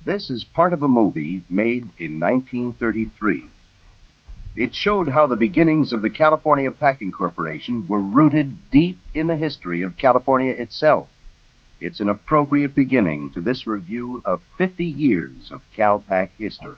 This is part of a movie made in 1933. It showed how the beginnings of the California Packing Corporation were rooted deep in the history of California itself. It's an appropriate beginning to this review of 50 years of Calpak history.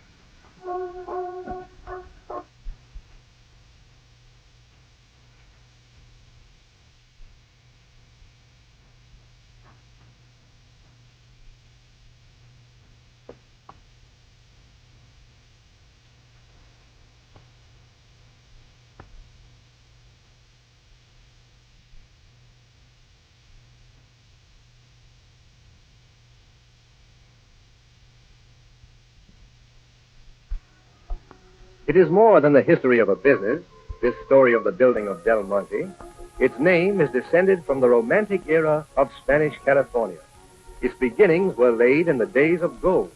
It is more than the history of a business, this story of the building of Del Monte. Its name is descended from the romantic era of Spanish California. Its beginnings were laid in the days of gold.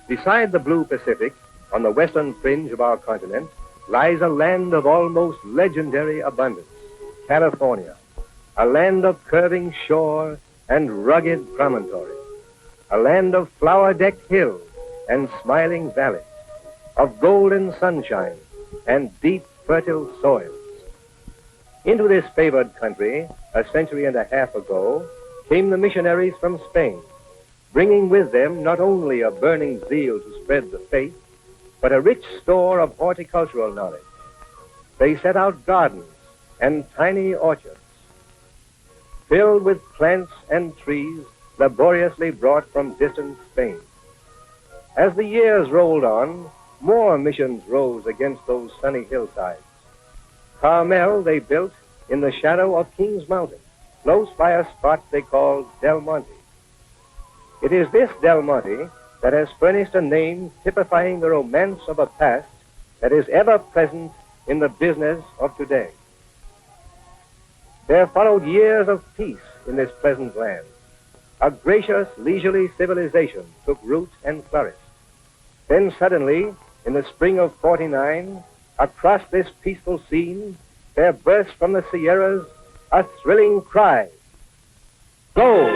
Beside the blue Pacific, on the western fringe of our continent, lies a land of almost legendary abundance, California, a land of curving shore and rugged promontory, a land of flower-decked hills and smiling valleys, of golden sunshine and deep, fertile soils. Into this favored country, a century and a half ago, came the missionaries from Spain, bringing with them not only a burning zeal to spread the faith, but a rich store of horticultural knowledge. They set out gardens and tiny orchards, filled with plants and trees laboriously brought from distant Spain. As the years rolled on, more missions rose against those sunny hillsides. Carmel they built in the shadow of Kings Mountain, close by a spot they called Del Monte. It is this Del Monte that has furnished a name typifying the romance of a past that is ever present in the business of today. There followed years of peace in this pleasant land. A gracious, leisurely civilization took root and flourished. Then suddenly, in the spring of '49, across this peaceful scene, there burst from the Sierras a thrilling cry. Gold!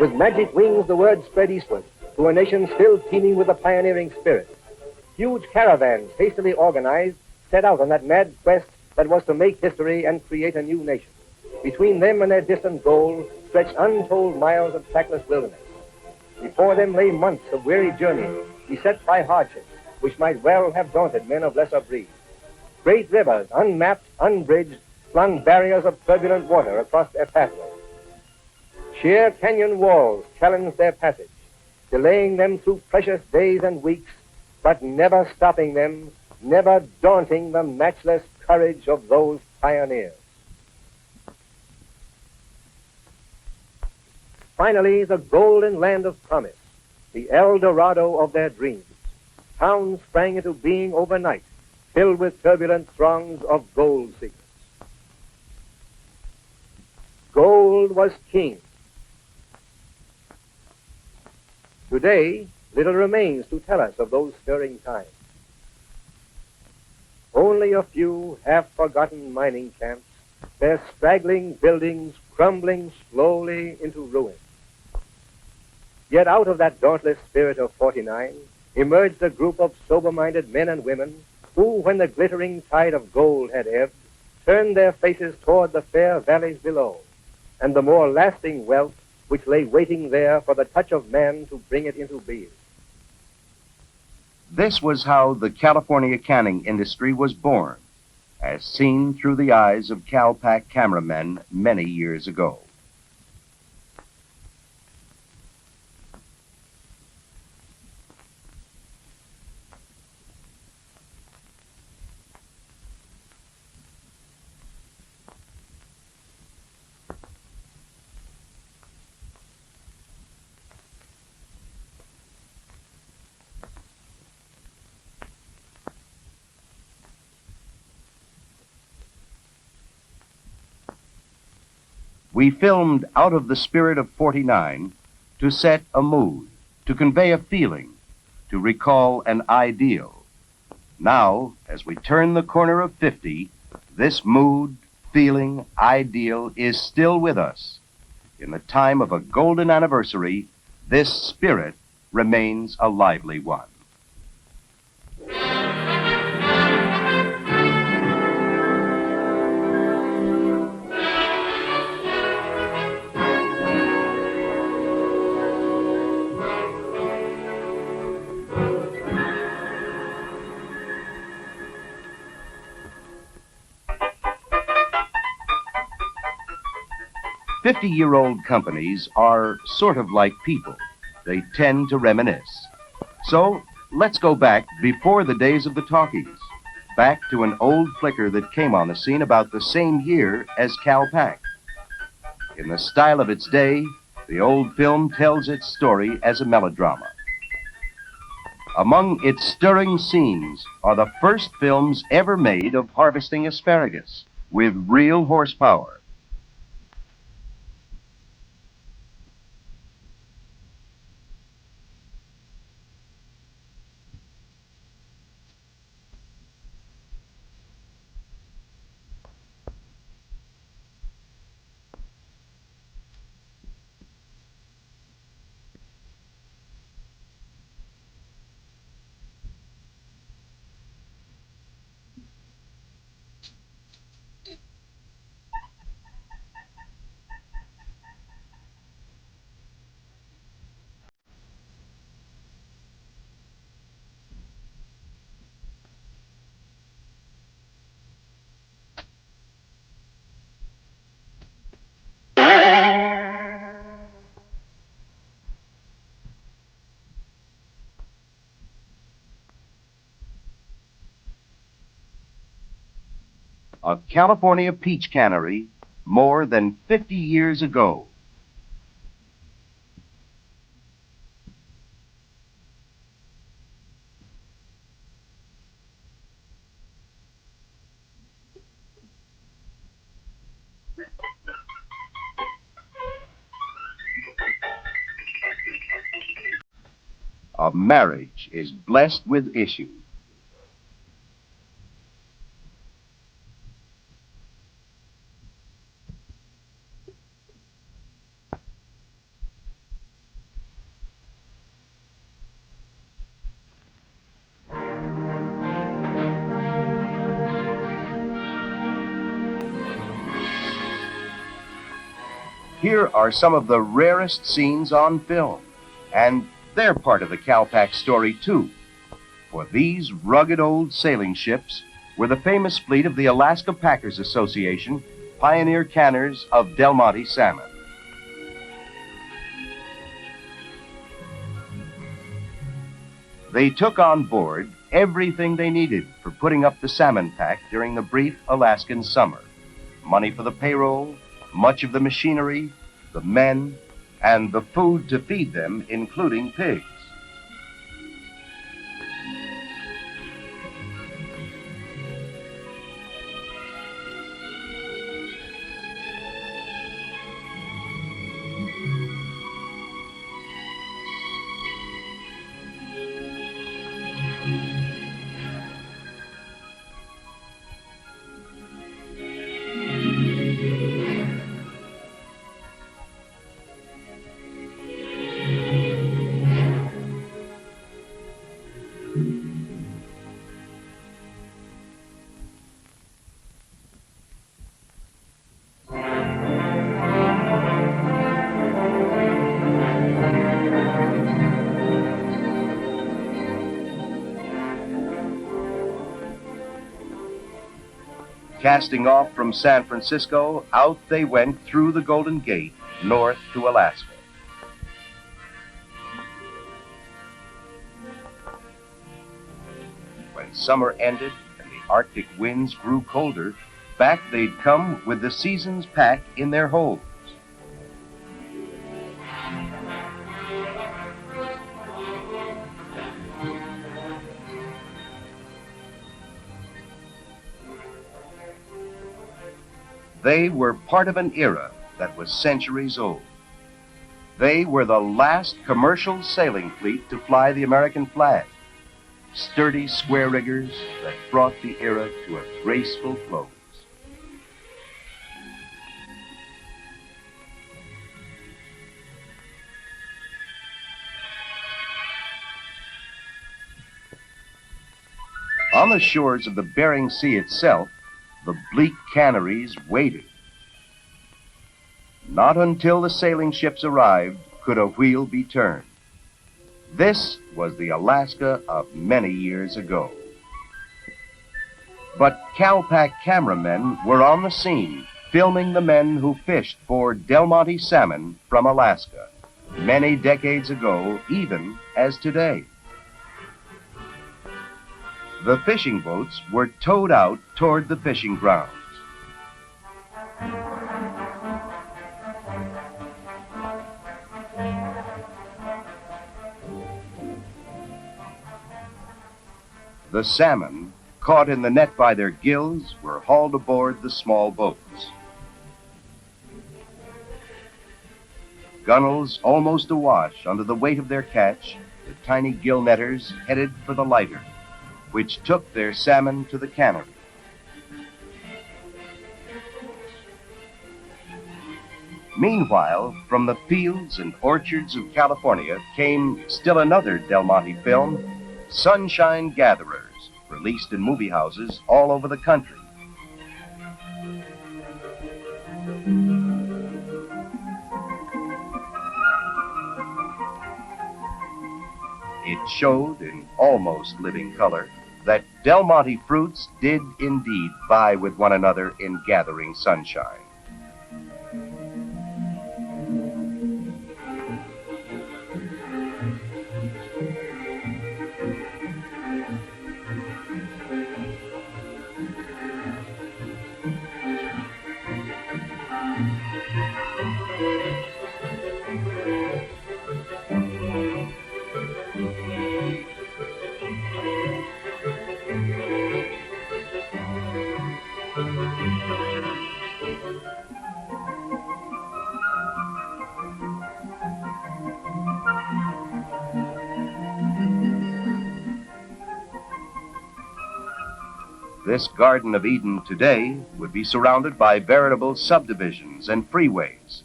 With magic wings, the word spread eastward to a nation still teeming with the pioneering spirit. Huge caravans, hastily organized, set out on that mad quest that was to make history and create a new nation. Between them and their distant goal stretched untold miles of trackless wilderness. Before them lay months of weary journey, beset by hardships, which might well have daunted men of lesser breed. Great rivers, unmapped, unbridged, flung barriers of turbulent water across their pathway. Sheer canyon walls challenged their passage, delaying them through precious days and weeks, but never stopping them, never daunting the matchless courage of those pioneers. Finally, the golden land of promise, the El Dorado of their dreams. Towns sprang into being overnight, filled with turbulent throngs of gold seekers. Gold was king. Today, little remains to tell us of those stirring times. Only a few half-forgotten mining camps, their straggling buildings crumbling slowly into ruin. Yet out of that dauntless spirit of '49 emerged a group of sober-minded men and women who, when the glittering tide of gold had ebbed, turned their faces toward the fair valleys below and the more lasting wealth which lay waiting there for the touch of man to bring it into being. This was how the California canning industry was born, as seen through the eyes of Calpak cameramen many years ago. We filmed out of the spirit of '49 to set a mood, to convey a feeling, to recall an ideal. Now, as we turn the corner of 50, this mood, feeling, ideal is still with us. In the time of a golden anniversary, this spirit remains a lively one. "50-year-old companies are sort of like people. They tend to reminisce. So let's go back before the days of the talkies, back to an old flicker that came on the scene about the same year as Calpak. In the style of its day, the old film tells its story as a melodrama. Among its stirring scenes are the first films ever made of harvesting asparagus with real horsepower. A California peach cannery more than 50 years ago. A marriage is blessed with issue. Here are some of the rarest scenes on film, and they're part of the Calpak story too. For these rugged old sailing ships were the famous fleet of the Alaska Packers Association, pioneer canners of Del Monte salmon. They took on board everything they needed for putting up the salmon pack during the brief Alaskan summer. Money for the payroll, much of the machinery, the men, and the food to feed them, including pigs. Casting off from San Francisco, out they went through the Golden Gate, north to Alaska. When summer ended and the Arctic winds grew colder, back they'd come with the season's pack in their holds. They were part of an era that was centuries old. They were the last commercial sailing fleet to fly the American flag, sturdy square riggers that brought the era to a graceful close. On the shores of the Bering Sea itself, the bleak canneries waited. Not until the sailing ships arrived could a wheel be turned. This was the Alaska of many years ago. But Calpak cameramen were on the scene, filming the men who fished for Del Monte salmon from Alaska, many decades ago, even as today. The fishing boats were towed out toward the fishing grounds. The salmon, caught in the net by their gills, were hauled aboard the small boats. Gunnels almost awash under the weight of their catch, the tiny gill netters headed for the lighter, which took their salmon to the cannery. Meanwhile, from the fields and orchards of California came still another Del Monte film, Sunshine Gatherers, released in movie houses all over the country. It showed in almost living color that Del Monte fruits did indeed vie with one another in gathering sunshine. This Garden of Eden today would be surrounded by veritable subdivisions and freeways.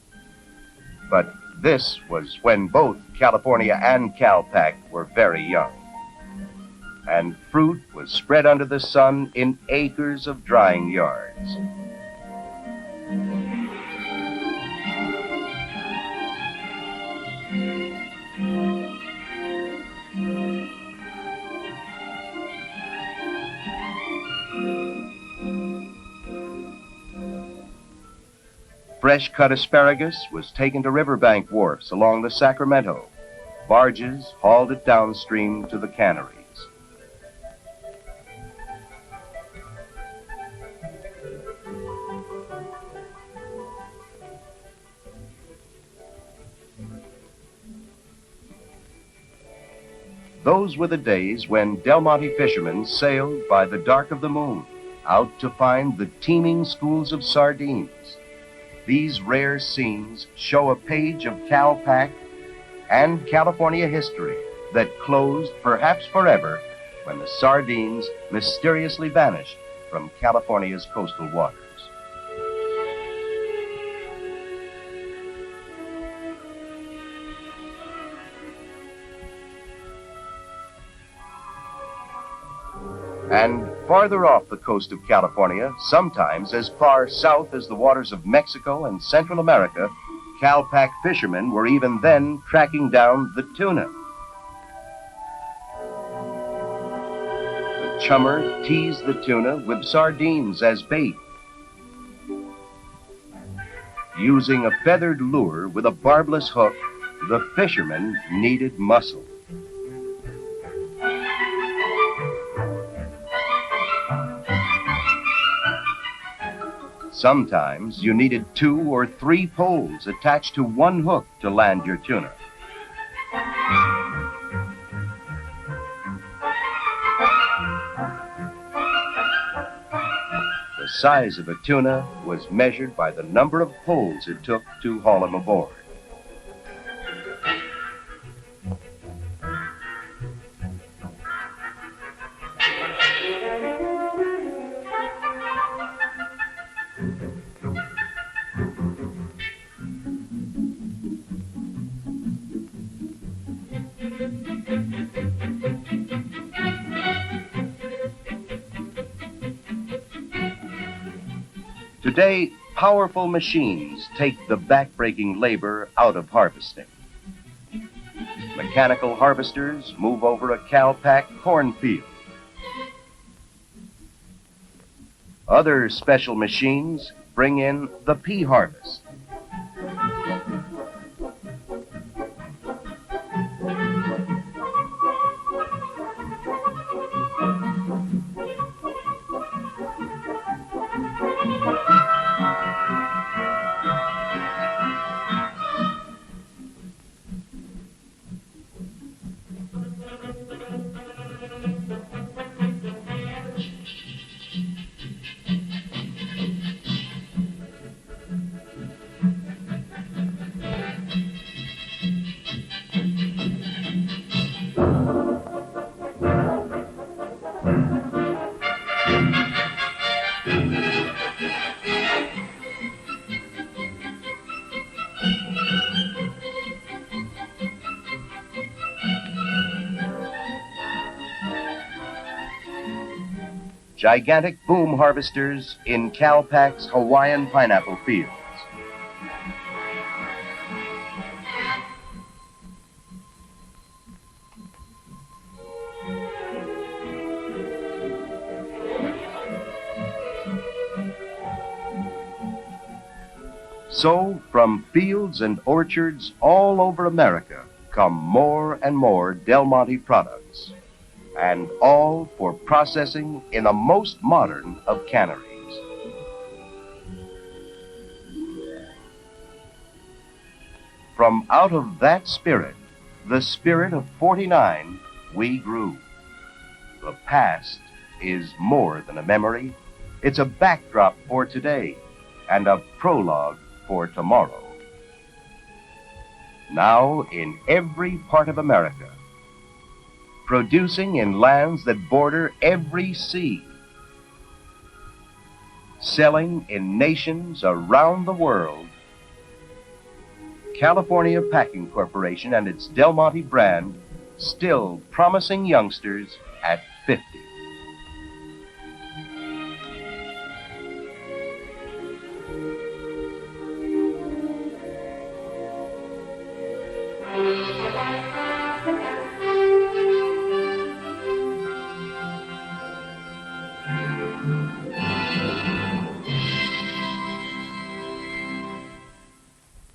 But this was when both California and Calpak were very young. And fruit was spread under the sun in acres of drying yards. Fresh-cut asparagus was taken to riverbank wharfs along the Sacramento. Barges hauled it downstream to the canneries. Those were the days when Del Monte fishermen sailed by the dark of the moon out to find the teeming schools of sardines. These rare scenes show a page of Calpak and California history that closed, perhaps forever, when the sardines mysteriously vanished from California's coastal waters. And farther off the coast of California, sometimes as far south as the waters of Mexico and Central America, Calpak fishermen were even then tracking down the tuna. The chummer teased the tuna with sardines as bait. Using a feathered lure with a barbless hook, the fishermen needed muscle. Sometimes you needed 2 or 3 poles attached to one hook to land your tuna. The size of a tuna was measured by the number of poles it took to haul him aboard. Today, powerful machines take the back-breaking labor out of harvesting. Mechanical harvesters move over a Calpak cornfield. Other special machines bring in the pea harvest. Gigantic boom harvesters in Calpak's Hawaiian pineapple fields. So, from fields and orchards all over America come more and more Del Monte products, and all for processing in the most modern of canneries. From out of that spirit, the spirit of '49, we grew. The past is more than a memory. It's a backdrop for today and a prologue for tomorrow. Now, in every part of America, producing in lands that border every sea, selling in nations around the world, California Packing Corporation and its Del Monte brand still promising youngsters at 50.